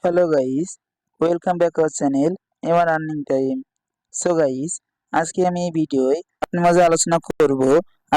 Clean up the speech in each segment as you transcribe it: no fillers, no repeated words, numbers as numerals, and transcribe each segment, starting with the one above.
Hello guys, welcome back our channel এবার earning time. So guys, আজকে আমি এই ভিডিওয় আপনার মাঝে আলোচনা করব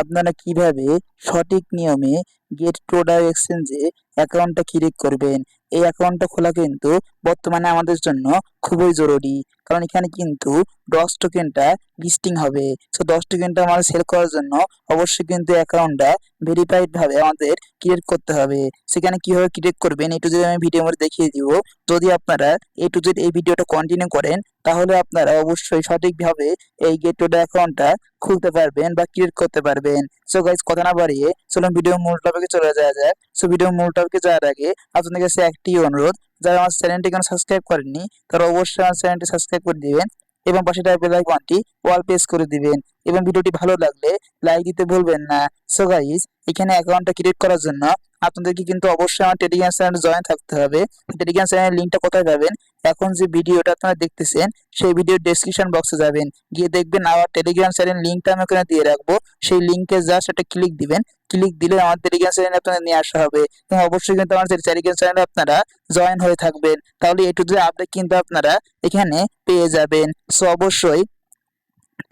আপনারা কিভাবে সঠিক নিয়মে গেট প্রোডাক্ট এক্সচেঞ্জে অ্যাকাউন্টটা ক্রিয়েট করবেন। এই অ্যাকাউন্টটা খোলা কিন্তু বর্তমানে আমাদের জন্য খুবই জরুরি, কারণ এখানে কিন্তু 10 টোকেনটা লিস্টিং হবে। সো 10 টোকেনটা আমাদের সেল করার জন্য অবশ্যই কিন্তু অ্যাকাউন্টটা ভেরিফাইড ভাবে আমাদের ক্রিয়েট করতে হবে। সেখানে কিভাবে ক্রিয়েট করবেন একটু যদি আমি ভিডিওর মধ্যে দেখিয়ে দিব। যদি আপনারা এ টু জেড এই ভিডিওটা কন্টিনিউ করেন তাহলে আপনারা অবশ্যই সঠিকভাবে এই গেট টু অ্যাকাউন্টটা খুলতে পারবেন বা ক্রিয়েট করতে পারবেন। সো গাইস, কথা না বাড়িয়ে চলুন ভিডিও মূল টপিকে চলে যাওয়া যাক। সো ভিডিও মূল টপিকে যাওয়ার আগে আপনাদের কাছে একটি অনুরোধ, যারা আমার চ্যানেলটি কেন সাবস্ক্রাইব করেননি তারা অবশ্যই আমার চ্যানেলটি সাবস্ক্রাইব করে দিবেন এবং পাশে থাকা বেল আইকনটি অল প্রেস করে দিবেন এবং ভিডিওটি ভালো লাগলে লাইক দিতে ভুলবেন না। সো গাইস, এখানে অ্যাকাউন্টটা ক্রিয়েট করার জন্য আপনাদেরকে কিন্তু অবশ্যই আমার টেলিগ্রাম চ্যানেলে জয়েন থাকতে হবে। টেলিগ্রাম চ্যানেলের লিঙ্কটা কোথায় পাবেন? এখন যে ভিডিওটা আপনারা দেখতেছেন সেই ভিডিওর ডেসক্রিপশন বক্সে যাবেন, গিয়ে দেখবেন আমার টেলিগ্রাম চ্যানেল লিঙ্কটা আমি ওখানে দিয়ে রাখবো। সেই লিঙ্কে জাস্ট একটা ক্লিক দিবেন, ক্লিক দিলে আমার টেলিগ্রাম চ্যানেলে আপনাদের নিয়ে আসা হবে এবং অবশ্যই কিন্তু আমার টেলিগ্রাম চ্যানেলে আপনারা জয়েন হয়ে থাকবেন, তাহলে এটু যে আপডেট কিন্তু আপনারা এখানে পেয়ে যাবেন। সো অবশ্যই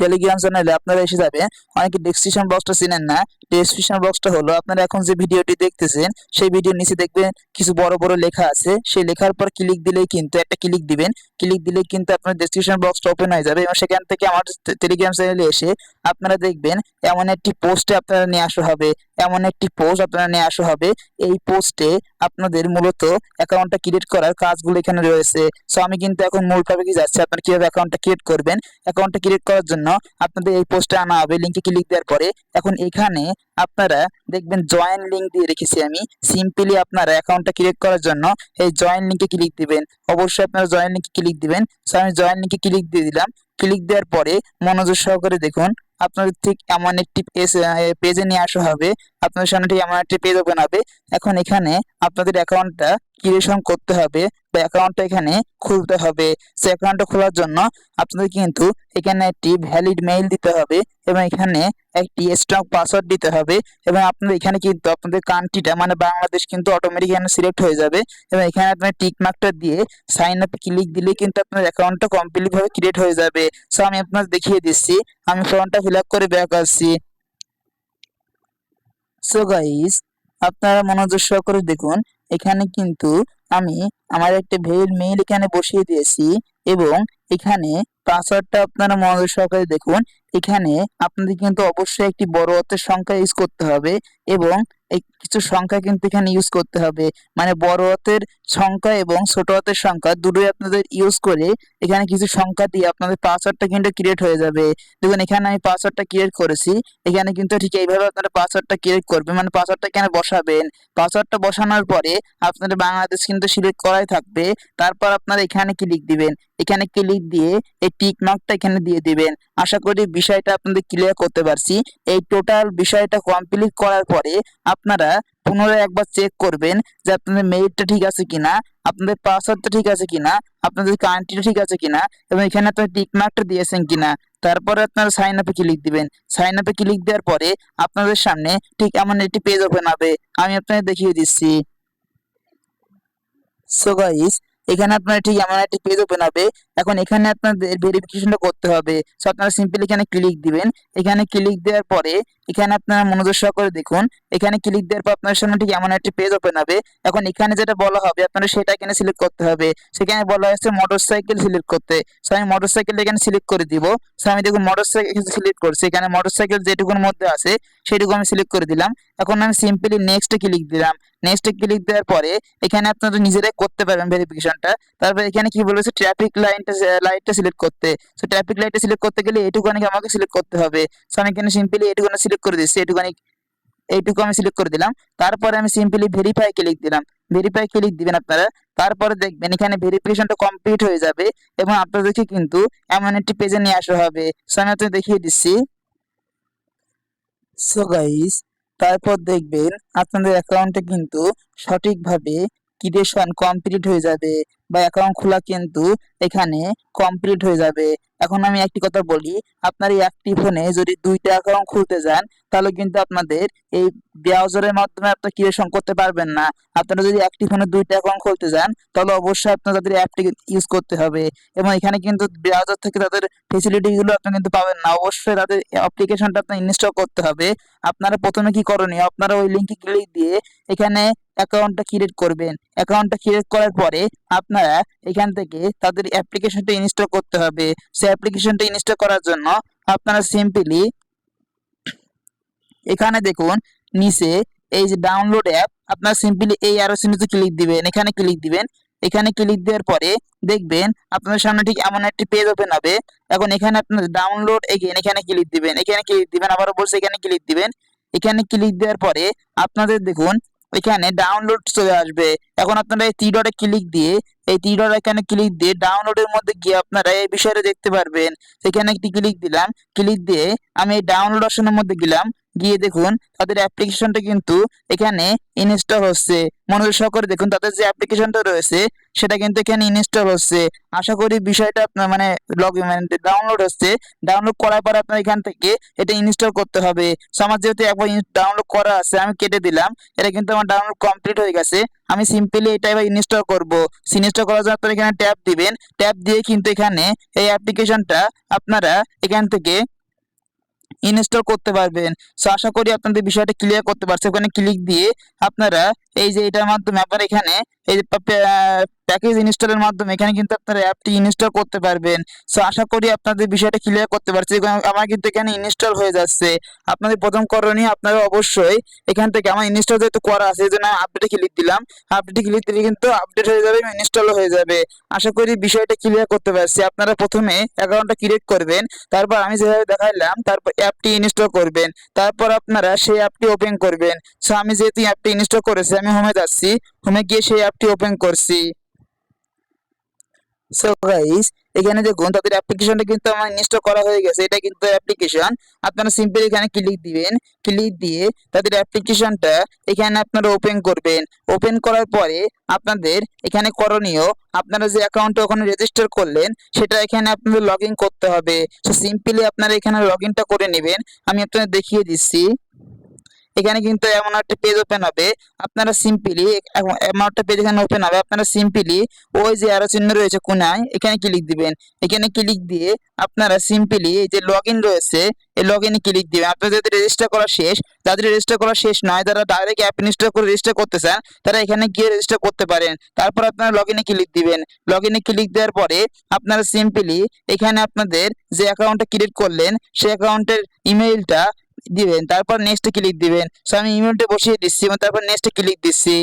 টেলিগ্রাম চ্যানেলে আপনারা এসে যাবেন। অনেকে ডেসক্রিপশন বক্সটা চিনেন না। ডেসক্রিপশন বক্সটা হলো, আপনারা এখন যে ভিডিওটি দেখতেছেন সেই ভিডিওর নিচে দেখবেন কিছু বড় বড় লেখা আছে। সেই লেখার পর ক্লিক দিলেই কিন্তু একটা ক্লিক দিবেন, ক্লিক দিলেই কিন্তু আপনার ডেসক্রিপশন বক্সটা ওপেন হয়ে যাবে এবং সেখান থেকে আমার টেলিগ্রাম চ্যানেলে এসে আপনারা দেখবেন এমন একটি পোস্টে আপনারা নিয়ে আসা হবে, এমন একটি পোস্ট আপনারা নিয়ে আসা হবে। এই পোস্টে আপনাদের মূলত অ্যাকাউন্টটা ক্রিয়েট করার কাজগুলো এখানে রয়েছে। সো আমি কিন্তু এখন মূল টপিকে যাচ্ছি, আপনারা কিভাবে অ্যাকাউন্টটা ক্রিয়েট করবেন। অ্যাকাউন্টটা ক্রিয়েট করার জন্য আপনাদের এই পোস্টে আনা হবে, লিংকে ক্লিক দেওয়ার পরে এখন এখানে আপনারা দেখবেন জয়েন লিংক দিয়ে রেখেছি আমি। সিম্পলি আপনারা অ্যাকাউন্টটা ক্রিয়েট করার জন্য এই জয়েন লিংকে ক্লিক দিবেন। অবশ্যই আপনারা জয়েন লিংকে ক্লিক দিবেন। সো আমি জয়েন লিংকে ক্লিক দিয়ে দিলাম। ক্লিক দেওয়ার পরে মনোযোগ সহকারে দেখুন, আপনাদের ঠিক এমন একটি পেজে নিয়ে আসা হবে। আপনাদের সামনে ঠিক এমন একটি পেজ ওপেন হবে। এখন এখানে আপনাদের অ্যাকাউন্টটা ক্রিয়েশন করতে হবে বা অ্যাকাউন্টটা এখানে খুলতে হবে। সে অ্যাকাউন্টটা খোলার জন্য আপনাদের কিন্তু এখানে একটি ভ্যালিড মেইল দিতে হবে এবং এখানে একটি স্ট্রং পাসওয়ার্ড দিতে হবে এবং আপনাদের এখানে কিন্তু আপনাদের কান্ট্রিটা মানে বাংলাদেশ কিন্তু অটোমেটিক এখানে সিলেক্ট হয়ে যাবে এবং এখানে আপনার টিক মার্কটা দিয়ে সাইন আপে ক্লিক দিলে কিন্তু আপনার অ্যাকাউন্টটা কমপ্লিট ভাবে ক্রিয়েট হয়ে যাবে। সো আমি আপনাদের দেখিয়ে দিচ্ছি, আমি ফর্মটা ফিল আপ করে ব্যাক আসছি। সো গাইস, আপনারা মনোযোগ সহকারে দেখুন, এখানে কিন্তু আমি আমার একটা মেইল এখানে বসিয়ে দিয়েছি এবং এখানে পাসওয়ার্ডটা আপনারা মনোযোগ সহকারে দেখুন। এখানে আপনাদের কিন্তু অবশ্যই একটি বড় হাতের সংখ্যা ইউজ করতে হবে এবং কিছু সংখ্যা কিন্তু এখানে ইউজ করতে হবে, মানে বড় হাতের সংখ্যা এবং ছোট হাতের সংখ্যা দুটোই আপনাদের ইউজ করে এখানে কিছু সংখ্যা দিয়ে আপনাদের পাসওয়ার্ডটা কিন্তু ক্রিয়েট হয়ে যাবে। দেখুন এখানে আমি পাসওয়ার্ডটা ক্রিয়েট করেছি। এখানে কিন্তু ঠিক এইভাবে আপনারা পাসওয়ার্ডটা ক্রিয়েট করবেন, মানে পাসওয়ার্ডটা এখানে বসাবেন। পাসওয়ার্ডটা বসানোর পরে আপনাদের বাংলাদেশ কিন্তু সিলেক্ট করাই থাকবে। তারপর আপনারা এখানে ক্লিক দিবেন, এখানে ক্লিক দিয়ে এই টিক মার্কটা এখানে দিয়ে দিবেন। আশা করি বিষয়টা আপনাদের ক্লিয়ার করতে পারছি। এই টোটাল বিষয়টা কমপ্লিট করার পরে আপনারা পুনরায় একবার চেক করবেন যে আপনাদের মেইলটা ঠিক আছে কিনা, আপনাদের পাসওয়ার্ডটা ঠিক আছে কিনা, আপনাদের কান্ট্রিটা ঠিক আছে কিনা এবং এখানে আপনারা টিক মার্কটা দিয়েছেন কিনা। তারপরে আপনারা সাইন আপে ক্লিক দিবেন। সাইন আপে ক্লিক দেওয়ার পরে আপনাদের সামনে ঠিক এমন একটি পেজ ওপেন হবে, আমি আপনাদের দেখিয়ে দিচ্ছি। সো গাইস, এখানে আপনারা ঠিক এমন একটি পেজ ওপেন হবে। এখন এখানে আপনাদের ভেরিফিকেশনটা করতে হবে। সো আপনারা সিম্পলি এখানে ক্লিক দিবেন। এখানে ক্লিক দেওয়ার পরে এখানে আপনারা মনোযোগ সহকারে দেখুন, এখানে ক্লিক দেওয়ার পর আপনার সামনে ঠিক এমন একটি পেজ ওপেন হবে। এখন এখানে যেটা বলা হবে আপনারা সেটা এখানে সিলেক্ট করতে হবে। সেখানে বলা হয়েছে মোটরসাইকেল সিলেক্ট করতে। সো আমি মোটরসাইকেলটা এখানে সিলেক্ট করে দিব। সো আমি দেখুন মোটরসাইকেল সিলেক্ট করছি, এখানে মোটরসাইকেল যেটুকুর মধ্যে আছে সেটুকু আমি সিলেক্ট করে দিলাম। এখন আমি সিম্পলি নেক্সটে ক্লিক দিলাম। নেক্সটে ক্লিক দেওয়ার পরে এখানে আপনারা নিজেরাই করতে পারবেন ভেরিফিকেশনটা। তারপর এখানে কি বলেছে ট্রাফিক লাইটটা সিলেক্ট করতে। সো ট্রাফিক লাইটটা সিলেক্ট করতে গেলে এইটুকুনি আমাকে সিলেক্ট করতে হবে। সো আমি এখানে সিম্পলি এইটুকুনি সিলেক্ট করে দিচ্ছি, এইটুকু আমি সিলেক্ট করে দিলাম। তারপরে আমি সিম্পলি ভেরিফাই ক্লিক দিলাম। ভেরিফাই ক্লিক দিবেন আপনারা। তারপরে দেখবেন এখানে ভেরিফিকেশনটা কমপ্লিট হয়ে যাবে এবং আপনাদেরকে কিন্তু এমন একটি পেজে নিয়ে আসা হবে। সো আমি আপনাদের দেখিয়ে দিচ্ছি। সো গাইস, তারপর দেখবেন আপনাদের অ্যাকাউন্টে কিন্তু সঠিকভাবে ক্রিয়েশন কমপ্লিট হয়ে যাবে। বা অ্যাকাউন্ট খোলা কিন্তু এখানে কমপ্লিট হয়ে যাবে। এখন আমি একটি কথা বলি, আপনার এই একটি ফোনে যদি দুইটা অ্যাকাউন্ট খুলতে যান তাহলে কিন্তু আপনাদের এই ব্রাউজারের মাধ্যমে আপনারা ক্রিয়েশন করতে পারবেন না। আপনারা যদি একটি ফোনে দুইটা অ্যাকাউন্ট খুলতে যান তাহলে অবশ্যই আপনার তাদের অ্যাপটি ইউজ করতে হবে, এবং এখানে কিন্তু ব্রাউজার থেকে তাদের ফেসিলিটি গুলো আপনি কিন্তু পাবেন না। অবশ্যই তাদের অ্যাপ্লিকেশনটা আপনার ইনস্টল করতে হবে। আপনারা প্রথমে কি করণীয়, আপনারা ওই লিঙ্কে ক্লিক দিয়ে এখানে অ্যাকাউন্টটা ক্রিয়েট করবেন। অ্যাকাউন্টটা ক্রিয়েট করার পরে আপনারা এখান থেকে তাদের অ্যাপ্লিকেশনটা ইনস্টল করতে হবে। সেই অ্যাপ্লিকেশনটা ইনস্টল করার জন্য আপনারা সিম্পলি এখানে দেখুন নিচে এই যে ডাউনলোড অ্যাপ, আপনারা সিম্পলি এই অ্যারো চিহ্নতে ক্লিক দিবেন, এখানে ক্লিক দিবেন। এখানে ক্লিক দেওয়ার পরে দেখবেন আপনাদের সামনে ঠিক এমন একটি পেজ ওপেন হবে। এখন এখানে আপনার ডাউনলোড এগেইন এখানে ক্লিক দিবেন, এখানে ক্লিক দিবেন, আবারও বলছে এখানে ক্লিক দিবেন। এখানে ক্লিক দেওয়ার পরে আপনাদের দেখুন এখানে ডাউনলোড চলে আসবে। এখন আপনারা এই থ্রি ডটে ক্লিক দিয়ে এই থ্রি ডট এখানে ক্লিক দিয়ে ডাউনলোডের মধ্যে গিয়ে আপনারা এই বিষয়টা দেখতে পারবেন। সেখানে একটি ক্লিক দিলাম, ক্লিক দিয়ে আমি এই ডাউনলোড অপশনের মধ্যে গেলাম, গিয়ে দেখুন তাদের অ্যাপ্লিকেশনটা কিন্তু এখানে ইনস্টল হচ্ছে। মনোযোগ সহকারে দেখুন তাদের যে অ্যাপ্লিকেশনটা রয়েছে সেটা কিন্তু এখানে ইনস্টল হচ্ছে। আশা করি বিষয়টা আপনার মানে ডাউনলোড হচ্ছে। ডাউনলোড করার পর আপনার এখান থেকে এটা ইনস্টল করতে হবে। সো আমার যেহেতু একবার ডাউনলোড করা আছে আমি কেটে দিলাম, এটা কিন্তু আমার ডাউনলোড কমপ্লিট হয়ে গেছে। আমি সিম্পলি এটা এবার ইনস্টল করব। ইনস্টল করার জন্য আপনারা এখানে ট্যাপ দিবেন, ট্যাপ দিয়ে কিন্তু এখানে এই অ্যাপ্লিকেশনটা আপনারা এখান থেকে ইনস্টল করতে পারবেন। সো আশা করি আপনাদের বিষয়টা ক্লিয়ার করতে পারছি। ওখানে ক্লিক দিয়ে আপনারা এই যে এটার মাধ্যমে আপনারা এখানে এই যে প্যাকেজ ইনস্টলের মাধ্যমে এখানে কিন্তু আপনারা অ্যাপটি ইনস্টল করতে পারবেন। সো আশা করি আপনাদের বিষয়টা ক্লিয়ার করতে পারছি। আমার কিন্তু এখানে ইনস্টল হয়ে যাচ্ছে। আপনাদের প্রথম করণীয় আপনারা অবশ্যই এখান থেকে আমার ইনস্টল যেহেতু করা আছে এই জন্য আপডেটে ক্লিক দিলাম, আপডেটে ক্লিক দিলে কিন্তু আপডেট হয়ে যাবে, ইনস্টল হয়ে যাবে। আশা করি বিষয়টা ক্লিয়ার করতে পারছি। আপনারা প্রথমে অ্যাকাউন্টটা ক্রিয়েট করবেন, তারপর আমি যেভাবে দেখাইলাম তারপর অ্যাপটি ইনস্টল করবেন, তারপর আপনারা সেই অ্যাপটি ওপেন করবেন। সো আমি যেহেতু অ্যাপটি ইনস্টল করেছি আমি হোমে যাচ্ছি, হোমে গিয়ে সেই অ্যাপটি ওপেন করছি। সো গাইস এখানে দেখুন তাদের অ্যাপ্লিকেশনটা কিন্তু আমার ইনস্টল করা হয়ে গেছে। এটা কিন্তু অ্যাপ্লিকেশন। আপনারা সিম্পলি এখানে ক্লিক দিবেন, ক্লিক দিয়ে তাদের অ্যাপ্লিকেশনটা এখানে আপনারা ওপেন করবেন। ওপেন করার পরে আপনাদের এখানে করণীয়, আপনারা যে অ্যাকাউন্টটা ওখানে রেজিস্টার করলেন সেটা এখানে আপনাদের লগ ইন করতে হবে। সো সিম্পলি আপনারা এখানে লগ ইনটা করে নেবেন। আমি আপনাদের দেখিয়ে দিচ্ছি। এখানে কিন্তু এমন একটা পেজ ওপেন হবে, আপনারা সিম্পলি এমন একটা পেজ এখানে ওপেন হবে, আপনারা সিম্পলি ওই যে অ্যারো চিহ্ন রয়েছে কোনায় এখানে ক্লিক দিবেন। এখানে ক্লিক দিয়ে আপনারা সিম্পলি এই যে লগ ইন রয়েছে এই লগ ইনে ক্লিক দিবেন। আপনাদের যাদের রেজিস্টার করা শেষ, যাদের রেজিস্টার করা শেষ নয়, যারা ডাইরেক্ট অ্যাপ ইনস্টল করে রেজিস্টার করতে চান তারা এখানে গিয়ে রেজিস্টার করতে পারেন। তারপর আপনারা লগ ইনে ক্লিক দিবেন। লগ ইনে ক্লিক দেওয়ার পরে আপনারা সিম্পলি এখানে আপনাদের যে অ্যাকাউন্টটা ক্রিয়েট করলেন সেই অ্যাকাউন্টের ইমেইলটা দিবেন, তারপর নেক্সট ক্লিক দিবেন। সো আমি ইমেলটা বসিয়ে দিচ্ছি এবং তারপর নেক্সট ক্লিক দিচ্ছি।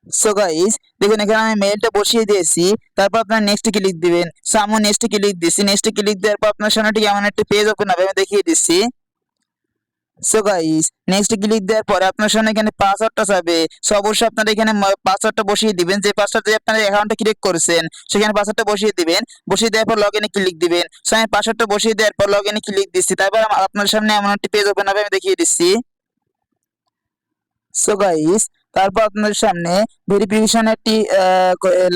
সো গাইস দেখুন এখানে আমি মেইলটা বসিয়ে দিয়েছি, তারপর আপনার নেক্সট ক্লিক দিবেন। সো আমি নেক্সট ক্লিক দিচ্ছি। নেক্সট ক্লিক দেওয়ার পর আপনার সামনে ঠিক এমন একটা পেজ ওপেন হবে, আমি দেখিয়ে দিচ্ছি। সো গাইস নেক্সট ক্লিক দেওয়ার পরে আপনার সামনে এখানে পাসওয়ার্ডটা চাবে। সো অবশ্যই আপনারা এখানে পাসওয়ার্ডটা বসিয়ে দিবেন, যে পাসওয়ার্ড দিয়ে আপনারা অ্যাকাউন্টটা ক্রিয়েট করেছেন সেখানে পাসওয়ার্ডটা বসিয়ে দিবেন। বসিয়ে দেওয়ার পর লগ ইনে ক্লিক দিবেন। সো আমি পাসওয়ার্ডটা বসিয়ে দেওয়ার পর লগ ইনে ক্লিক দিচ্ছি, তারপর আপনার সামনে এমন একটা পেজ ওপেন হবে, আমি দেখিয়ে দিচ্ছি। সো গাইস তারপর আপনাদের সামনে ভেরিফিকেশন একটি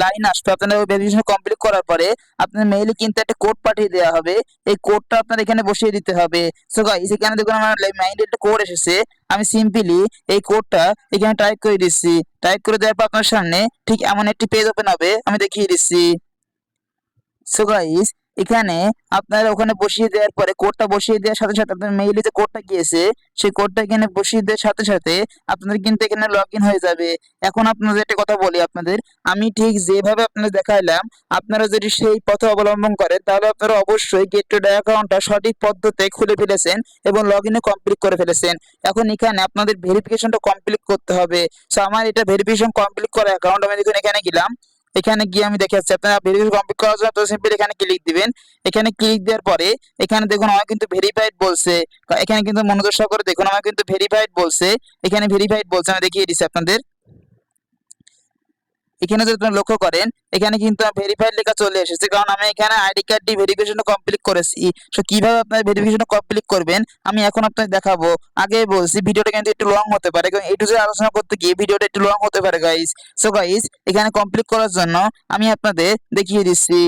লাইন আসবে। আপনারা ওই ভেরিফিকেশন কমপ্লিট করার পরে আপনার মেইলে কিন্তু একটা কোড পাঠিয়ে দেওয়া হবে। এই কোডটা আপনার এখানে বসিয়ে দিতে হবে। সো গাইস এখানে দেখুন আমার মেইলে একটা কোড এসেছে। আমি সিম্পলি এই কোডটা এখানে টাইপ করে দিচ্ছি। টাইপ করে দেওয়ার পর আপনার সামনে ঠিক এমন একটি পেজ ওপেন হবে, আমি দেখিয়ে দিচ্ছি। সো গাইস এখানে আপনারা ওখানে বসিয়ে দেওয়ার পরে কোডটা বসিয়ে দেওয়ার সাথে সাথে আপনার মেইলে যে কোডটা গিয়েছে সেই কোডটা এখানে বসিয়ে দেওয়ার সাথে সাথে আপনাদের কিন্তু এখানে লগ ইন হয়ে যাবে। এখন আপনাদের একটা কথা বলি আপনাদের, আমি ঠিক যেভাবে আপনাদের দেখাইলাম আপনারা যদি সেই পথ অবলম্বন করেন তাহলে আপনারা অবশ্যই গেট টুডে অ্যাকাউন্টটা সঠিক পদ্ধতিতে খুলে ফেলেছেন এবং লগ ইনে কমপ্লিট করে ফেলেছেন। এখন এখানে আপনাদের ভেরিফিকেশনটা কমপ্লিট করতে হবে। সো আমার এটা ভেরিফিকেশন কমপ্লিট করা অ্যাকাউন্ট, আমি দেখুন এখানে গেলাম। এখানে গিয়ে আমি দেখে যাচ্ছি আপনারা ভেরিফিকেশন কমপ্লিট করার জন্য সিম্পলি এখানে ক্লিক দিবেন। এখানে ক্লিক দেওয়ার পরে এখানে দেখুন আমার কিন্তু ভেরিফাইড বলছে। এখানে কিন্তু মনোযোগ সহকারে দেখুন আমার কিন্তু ভেরিফাইড বলছে, এখানে ভেরিফাইড বলছে, আমি দেখিয়ে দিচ্ছি আপনাদের। এখানে যদি আপনি লক্ষ্য করেন এখানে কিন্তু ভেরিফাইড লেখা চলে এসেছে, কারণ আমি এখানে আইডি কার্ডটি ভেরিফিকেশন কমপ্লিট করেছি। সো কিভাবে আপনারা ভেরিফিকেশন কমপ্লিট করবেন আমি এখন আপনাদের দেখাবো। আগে বলছি ভিডিওটা কিন্তু একটু লং হতে পারে, কারণ একটু যে আলোচনা করতে গিয়ে ভিডিওটা একটু লং হতে পারে গাইস। সো গাইস এখানে কমপ্লিট করার জন্য আমি আপনাদের দেখিয়ে দিচ্ছি।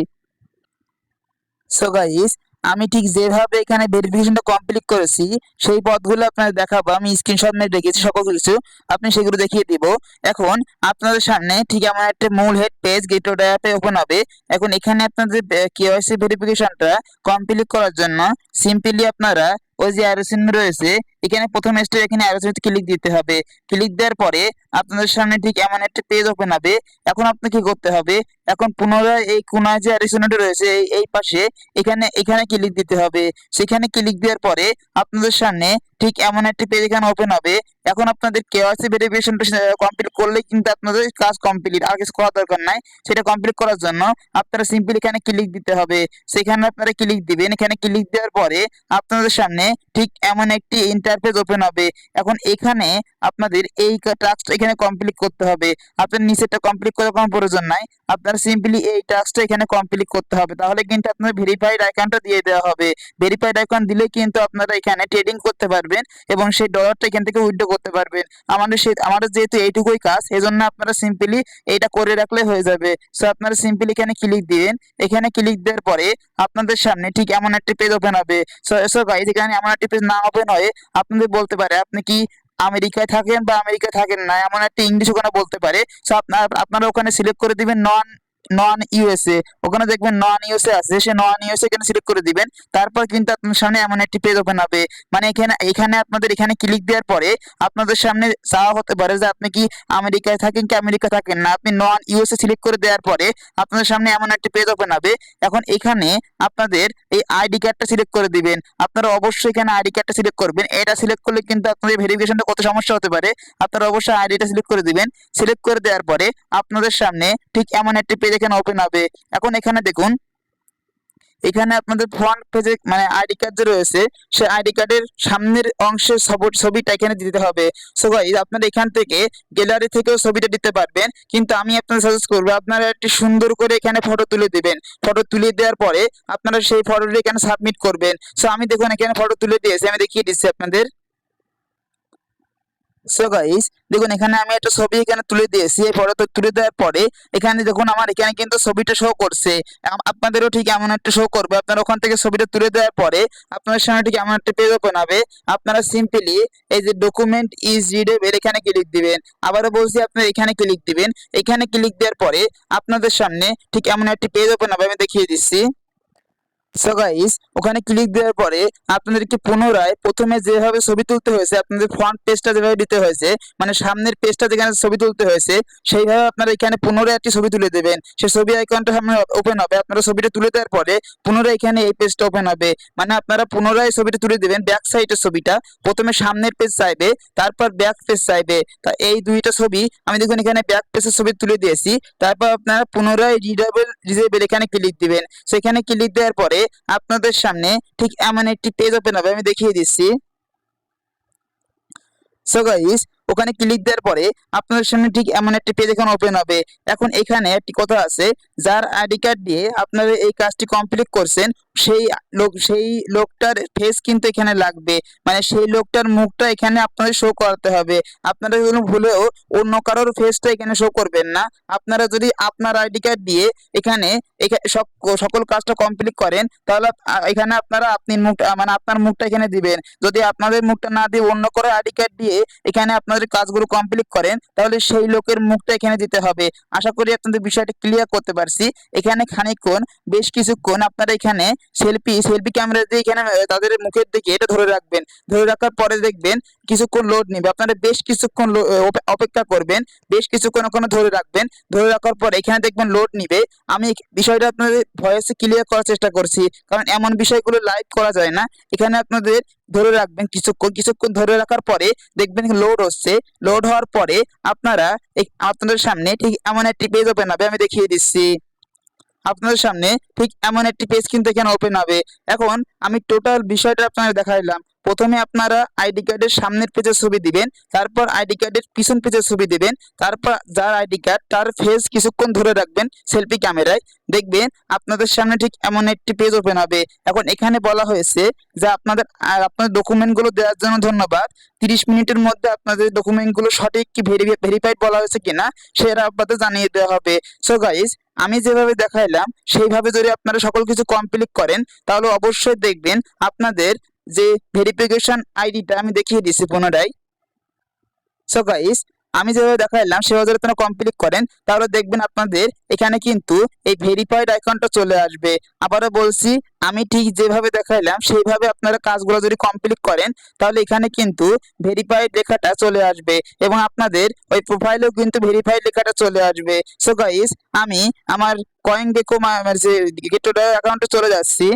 সো গাইস আমি ঠিক যেভাবে এখানে ভেরিফিকেশনটা কমপ্লিট করেছি সেই পথগুলো আপনাদের দেখাবো। আমি স্ক্রিনশট নিয়ে রেখেছি সকল কিছু, আপনি সেগুলো দেখিয়ে দিব। এখন আপনাদের সামনে ঠিক এমন একটা মূল হেড পেজ গেটওয়ে অ্যাপে ওপেন হবে। এখন এখানে আপনাদের কেওয়াইসি ভেরিফিকেশনটা কমপ্লিট করার জন্য সিম্পলি আপনারা ওই যে অ্যারো চিহ্ন রয়েছে এখানে প্রথম স্টেপ, এখানে অ্যারো চিহ্নতে ক্লিক দিতে হবে। ক্লিক দেওয়ার পরে আপনাদের সামনে ঠিক এমন একটা পেজ ওপেন হবে। এখন আপনাকে কি করতে হবে, এখন পুনরায় এই কোনায় যে অ্যারো চিহ্নটা রয়েছে এই পাশে এখানে এখানে ক্লিক দিতে হবে। সেখানে ক্লিক দেওয়ার পরে আপনাদের সামনে ঠিক এমন একটি পেজ এখানে ওপেন হবে। এখন আপনাদের কেওয়াইসি ভেরিফিকেশনটা কমপ্লিট করলেই কিন্তু আপনাদের কাজ কমপ্লিট, আর কিছু করার দরকার নাই। সেটা কমপ্লিট করার জন্য আপনারা সিম্পলি এখানে ক্লিক দিতে হবে। সেখানে আপনারা ক্লিক দিবেন। এখানে ক্লিক দেওয়ার পরে আপনাদের সামনে ঠিক এমন একটি ইন্টারফেস ওপেন হবে। এখন এখানে আপনাদের এই টাস্কটা এখানে কমপ্লিট করতে হবে। আপনার নিচেরটা কমপ্লিট করার কোনো প্রয়োজন নাই, আপনারা সিম্পলি এই টাস্কটা এখানে কমপ্লিট করতে হবে। তাহলে কিন্তু আপনার ভেরিফাইড আইকনটা দিয়ে দেওয়া হবে। ভেরিফাইড আইকন দিলে কিন্তু আপনারা এখানে ট্রেডিং করতে পারবেন এবং সেই ডলারটা এখান থেকে উইথড্র করতে পারবেন। আমাদের যেহেতু এইটুকুই কাজ, এজন্য আপনারা সিম্পলি এইটা করে রাখলে হয়ে যাবে। সো আপনারা সিম্পলি এখানে ক্লিক দিবেন। এখানে ক্লিক দেওয়ার পরে আপনাদের সামনে ঠিক এমন একটি পেজ ওপেন হবে। সো গাইস এখানে এমন একটি পেজ না ওপেন হয়ে আপনাদের বলতে পারে আপনি কি আমেরিকায় থাকেন বা আমেরিকায় থাকেন না, এমন একটা ইংলিশ ওখানে বলতে পারে। সো আপনারা ওখানে সিলেক্ট করে দিবেন নন নন ইউএসএ। ওখানে দেখবেন নন ইউএসএ আছে, সে নন ইউএসএ এখানে সিলেক্ট করে দিবেন। তারপর কিন্তু আপনার সামনে এমন একটি পেজ ওপেন হবে। মানে এখানে এখানে আপনাদের এখানে ক্লিক দেওয়ার পরে আপনাদের সামনে চাওয়া হতে পারে যে আপনি কি আমেরিকায় থাকেন কি আমেরিকা থাকেন না। আপনি নন ইউএসএ সিলেক্ট করে দেওয়ার পরে আপনাদের সামনে এমন একটি পেজ ওপেন হবে। এখন এখানে আপনাদের এই আইডি কার্ডটা সিলেক্ট করে দিবেন। আপনারা অবশ্যই এখানে আইডি কার্ডটা সিলেক্ট করবেন। এটা সিলেক্ট করলে কিন্তু আপনাদের ভেরিফিকেশনটা কত সমস্যা হতে পারে। আপনারা অবশ্যই আইডিটা সিলেক্ট করে দিবেন। সিলেক্ট করে দেওয়ার পরে আপনাদের সামনে ঠিক এমন একটি পেজ এখানে ওপেন হবে। এখন এখানে দেখুন, এখানে আপনাদের ফ্রন্ট পেজে মানে আইডি কার্ড যে রয়েছে সেই আইডি কার্ডের সামনের অংশের ছবিটা এখানে দিতে হবে। সো গাইস আপনারা এখান থেকে গ্যালারি থেকেও ছবিটা দিতে পারবেন, কিন্তু আমি আপনাদের সাজেস্ট করব আপনারা একটি সুন্দর করে এখানে ফটো তুলে দিবেন। ফটো তুলে দেওয়ার পরে আপনারা সেই ফটোটি এখানে সাবমিট করবেন। সো আমি দেখুন এখানে ফটো তুলে দিয়েছি, আমি দেখিয়ে দিচ্ছি আপনাদের। সো গাইস দেখুন এখানে আমি একটা ছবি এখানে তুলে দিয়েছি। এই ফটোটা তুলে দেওয়ার পরে এখানে দেখুন আমার এখানে কিন্তু ছবিটা শো করছে। আপনাদেরও ঠিক এমন একটা শো করবে। আপনারা ওখান থেকে ছবিটা তুলে দেওয়ার পরে আপনাদের সামনে ঠিক এমন একটা পেজ ওপেন হবে। আপনারা সিম্পলি এই যে ডকুমেন্ট ইজ রিডেবল এখানে ক্লিক দিবেন। আবারও বলছি আপনারা এখানে ক্লিক দিবেন। এখানে ক্লিক দেওয়ার পরে আপনাদের সামনে ঠিক এমন একটি পেজ ওপেন হবে, আমি দেখিয়ে দিচ্ছি। সো গাইস ওখানে ক্লিক দেওয়ার পরে আপনাদেরকে পুনরায় প্রথমে যেভাবে ছবি তুলতে হয়েছে, আপনাদের ফ্রন্ট পেজটা যেভাবে দিতে হয়েছে মানে সামনের পেজটা যেখানে ছবি তুলতে হয়েছে সেইভাবে আপনারা এখানে পুনরায় একটি ছবি তুলে দেবেন। সেই ছবি আইকনটা সামনে ওপেন হবে। আপনারা ছবিটা তুলে দেওয়ার পরে পুনরায় এখানে এই পেজটা ওপেন হবে। মানে আপনারা পুনরায় ছবিটা তুলে দেবেন। ব্যাক সাইডের ছবিটা প্রথমে সামনের পেজ চাইবে, তারপর ব্যাক পেজ চাইবে। তা এই দুইটা ছবি আমি দেখুন এখানে ব্যাক পেজের ছবি তুলে দিয়েছি। তারপর আপনারা পুনরায় রিডেবল এখানে ক্লিক দিবেন। সেখানে ক্লিক দেওয়ার পরে আপনাদের সামনে ঠিক এমন একটি পেজ ওপেন হবে, আমি দেখিয়ে দিচ্ছি। সো গাইস ওখানে ক্লিক দেওয়ার পরে আপনাদের সামনে ঠিক এমন একটি পেজ এখানে ওপেন হবে। এখন এখানে একটি কথা আছে, যার আইডি কার্ড দিয়ে আপনারা এই কাজটি কমপ্লিট করছেন সেই লোকটার ফেস কিন্তু এখানে লাগবে। মানে সেই লোকটার মুখটা এখানে আপনাদের শো করাতে হবে। আপনারা কোনো ভুলেও অন্য কারোর ফেসটা এখানে শো করবেন না। আপনারা যদি আপনার আইডি কার্ড দিয়ে এখানে সকল কাজটা কমপ্লিট করেন তাহলে এখানে আপনারা আপনি মুখটা মানে আপনার মুখটা এখানে দিবেন। যদি আপনাদের মুখটা না দিয়ে অন্য কারো আইডি কার্ড দিয়ে এখানে আপনাদের কাজগুলো কমপ্লিট করেন তাহলে সেই লোকের মুখটা এখানে দিতে হবে। আশা করি আপনাদের বিষয়টা ক্লিয়ার করতে পারছি। এখানে খানিকক্ষণ বেশ কিছুক্ষণ আপনারা এখানে সেলফি ক্যামেরা দিয়ে এখানে তাদের মুখের দিকে এটা ধরে রাখবেন। ধরে রাখার পরে দেখবেন কিছুক্ষণ লোড নেবে। আপনারা বেশ কিছুক্ষণ অপেক্ষা করবেন। বেশ কিছুক্ষণ ওখানে ধরে রাখবেন। ধরে রাখার পর এখানে দেখবেন লোড নিবে। আমি বিষয়টা আপনাদের ভয়েসে ক্লিয়ার করার চেষ্টা করছি, কারণ এমন বিষয়গুলো লাইভ করা যায় না। এখানে আপনাদের ধরে রাখবেন কিছুক্ষণ ধরে রাখার পরে দেখবেন লোড হচ্ছে। লোড হওয়ার পরে আপনারা আপনাদের সামনে ঠিক এমন একটি পেজ ওপেন হবে, আমি দেখিয়ে দিচ্ছি। আপনাদের সামনে ঠিক এমন একটি পেজ কিন্তু এখানে ওপেন হবে। এখন আমি টোটাল বিষয়টা আপনাদের দেখাইলাম। প্রথমে আপনারা আইডি কার্ডের সামনের পেজের ছবি দিবেন, তারপর আইডি কার্ডের পিছন পেজের ছবি দিবেন, তারপর যার আইডি কার্ড তার ফেস কিছুক্ষণ ধরে রাখবেন সেলফি ক্যামেরায়। দেখবেন আপনাদের সামনে ঠিক এমন একটি পেজ ওপেন হবে। এখন এখানে বলা হয়েছে যে আপনাদের ডকুমেন্টগুলো দেওয়ার জন্য ধন্যবাদ। 30 মিনিটের মধ্যে আপনাদের ডকুমেন্টগুলো সঠিক কি ভেরিফাইড বলা হয়েছে কিনা সেটা আপনাদের জানিয়ে দেওয়া হবে। সো গাইস, আমি যেভাবে দেখাইলাম সেইভাবে যদি আপনারা সকল কিছু কমপ্লিট করেন তাহলে অবশ্যই দেখবেন আপনাদের যে ভেরিফিকেশন আইডিটা আমি দেখিয়ে দিচ্ছি পুনরায়। সো গাইস, আমি যেভাবে দেখাইলাম সেভাবে যদি আপনারা কমপ্লিট করেন তাহলে দেখবেন আপনাদের এখানে কিন্তু এই ভেরিফাইড আইকনটা চলে আসবে। আবারও বলছি, আমি ঠিক যেভাবে দেখাইলাম সেইভাবে আপনারা কাজগুলো যদি কমপ্লিট করেন তাহলে এখানে কিন্তু ভেরিফাইড লেখাটা চলে আসবে এবং আপনাদের ওই প্রোফাইলেও কিন্তু ভেরিফাইড লেখাটা চলে আসবে। সো গাইস, আমি আমার কয়েন গেকো আমার যে গেটোডা অ্যাকাউন্টে চলে যাচ্ছি।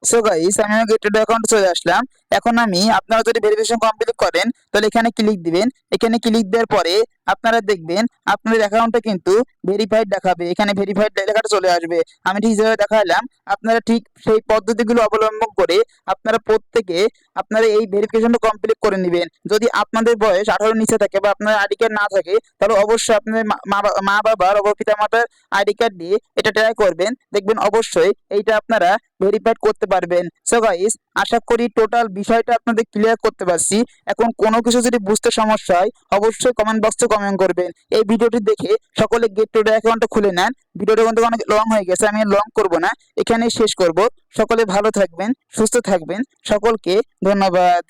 সো গাইস, আমি আমার গেটেড অ্যাকাউন্টে চলে আসলাম। এখন আপনারা যদি ভেরিফিকেশন কমপ্লিট করেন তাহলে এখানে ক্লিক দিবেন। এখানে ক্লিক দেওয়ার পরে আপনারা দেখবেন আপনাদের অ্যাকাউন্টটা কিন্তু ভেরিফাইড দেখাবে, এখানে ভেরিফাইড লেখাটা চলে আসবে। আমি ঠিক যেভাবে দেখালাম আপনারা ঠিক সেই পদ্ধতিগুলো অবলম্বন করে আপনারা প্রত্যেকে আপনারা এই ভেরিফিকেশনটা কমপ্লিট করে নেবেন। যদি আপনাদের বয়স 18 নিচে থাকে বা আপনার আইডি কার্ড না থাকে তাহলে অবশ্যই আপনাদের মা বাবার অথবা পিতা মাতার আইডি কার্ড দিয়ে এটা ট্রাই করবেন, দেখবেন অবশ্যই এইটা আপনারা ভেরিফাইড করতে পারবেন। সো গাইস, আশা করি টোটাল বিষয়টা আপনাদের ক্লিয়ার করতে পারছি। এখন কোনো কিছু যদি বুঝতে সমস্যা হয় অবশ্যই কমেন্ট বক্সে কমেন্ট করবেন। এই ভিডিওটি দেখে সকলে গেট টুডে অ্যাকাউন্টটা খুলে নেন। ভিডিওটা কিন্তু অনেক লং হয়ে গেছে, আমি লং করব না, এখানেই শেষ করব। সকলে ভালো থাকবেন, সুস্থ থাকবেন, সকলকে ধন্যবাদ।